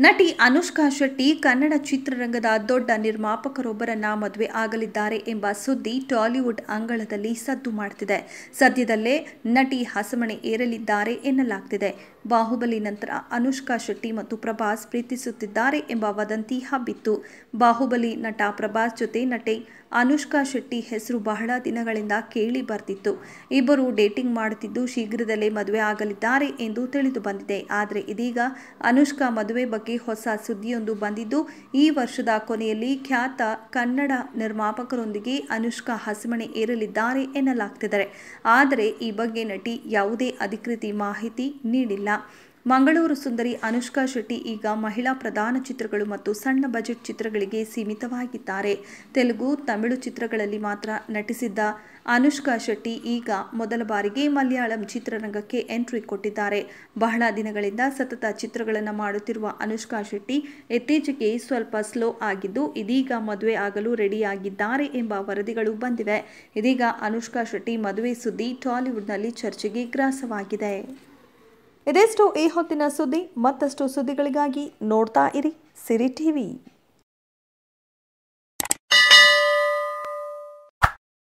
ನಟಿ ಅನುಷ್ಕಾ ಶೆಟ್ಟಿ ಕನ್ನಡ ಚಿತ್ರರಂಗದ ದೊಡ್ಡ ನಿರ್ಮಾಪಕರೊಬ್ಬರನ್ನ ಮದುವೆ ಆಗಲಿದ್ದಾರೆ ಎಂಬ ಸುದ್ದಿ ಟಾಲಿವುಡ್ ಅಂಗಳದಲ್ಲಿ ಸದ್ದು ಮಾಡುತ್ತಿದೆ. ಸದ್ಯದಲ್ಲೇ ನಟಿ ಹಸೆಮಣೆ ಏರಲಿದ್ದಾರೆ ಎನ್ನಲಾಗ್ತಿದೆ. ಬಾಹುಬಲಿ ನಂತರ ಅನುಷ್ಕಾ ಶೆಟ್ಟಿ ಮತ್ತು ಪ್ರಭಾಸ್ ಪ್ರೀತಿಸುತ್ತಿದ್ದಾರೆ ಎಂಬ ವದಂತಿ ಹಬ್ಬಿತ್ತು. ಬಾಹುಬಲಿ ನಟ ಪ್ರಭಾಸ್ ಜೊತೆ ನಟಿ ಅನುಷ್ಕಾ ಶೆಟ್ಟಿ ಹೆಸರು ಬಹಳ ದಿನಗಳಿಂದ ಕೇಳಿ ಬರ್ತಿತ್ತು. ಇಬ್ಬರು ಡೇಟಿಂಗ್ ಮಾಡುತ್ತಿದ್ದು ಶೀಘ್ರದಲ್ಲೇ ಮದುವೆ ಆಗಲಿದ್ದಾರೆ ಎಂದು ತಿಳಿದು ಬಂದಿದೆ. ಆದರೆ ಇದೀಗ ಅನುಷ್ಕಾ ಮದುವೆ ಬಗ್ಗೆ ಹೊಸ ಸುದ್ದಿಯೊಂದು ಬಂದಿದ್ದು, ಈ ವರ್ಷದ ಕೊನೆಯಲ್ಲಿ ಖ್ಯಾತ ಕನ್ನಡ ನಿರ್ಮಾಪಕರೊಂದಿಗೆ ಅನುಷ್ಕಾ ಹಸೆಮಣೆ ಏರಲಿದ್ದಾರೆ ಎನ್ನಲಾಗ್ತಿದೆ. ಆದರೆ ಈ ಬಗ್ಗೆ ನಟಿ ಯಾವುದೇ ಅಧಿಕೃತ ಮಾಹಿತಿ ನೀಡಿಲ್ಲ. ಮಂಗಳೂರು ಸುಂದರಿ ಅನುಷ್ಕಾ ಶೆಟ್ಟಿ ಈಗ ಮಹಿಳಾ ಪ್ರಧಾನ ಚಿತ್ರಗಳು ಮತ್ತು ಸಣ್ಣ ಬಜೆಟ್ ಚಿತ್ರಗಳಿಗೆ ಸೀಮಿತವಾಗಿದ್ದಾರೆ. ತೆಲುಗು, ತಮಿಳು ಚಿತ್ರಗಳಲ್ಲಿ ಮಾತ್ರ ನಟಿಸಿದ್ದ ಅನುಷ್ಕಾ ಶೆಟ್ಟಿ ಈಗ ಮೊದಲ ಬಾರಿಗೆ ಮಲಯಾಳಂ ಚಿತ್ರರಂಗಕ್ಕೆ ಎಂಟ್ರಿ ಕೊಟ್ಟಿದ್ದಾರೆ. ಬಹಳ ದಿನಗಳಿಂದ ಸತತ ಚಿತ್ರಗಳನ್ನು ಮಾಡುತ್ತಿರುವ ಅನುಷ್ಕಾ ಶೆಟ್ಟಿ ಇತ್ತೀಚೆಗೆ ಸ್ವಲ್ಪ ಸ್ಲೋ ಆಗಿದ್ದು, ಇದೀಗ ಮದುವೆ ಆಗಲು ರೆಡಿಯಾಗಿದ್ದಾರೆ ಎಂಬ ವರದಿಗಳು ಬಂದಿವೆ. ಇದೀಗ ಅನುಷ್ಕಾ ಶೆಟ್ಟಿ ಮದುವೆ ಸುದ್ದಿ ಟಾಲಿವುಡ್ನಲ್ಲಿ ಚರ್ಚೆಗೆ ಗ್ರಾಸವಾಗಿದೆ. ಇದಿಷ್ಟು ಈ ಹೊತ್ತಿನ ಸುದ್ದಿ. ಮತ್ತಷ್ಟು ಸುದ್ದಿಗಳಿಗಾಗಿ ನೋಡ್ತಾ ಇರಿ ಸಿರಿ ಟಿವಿ.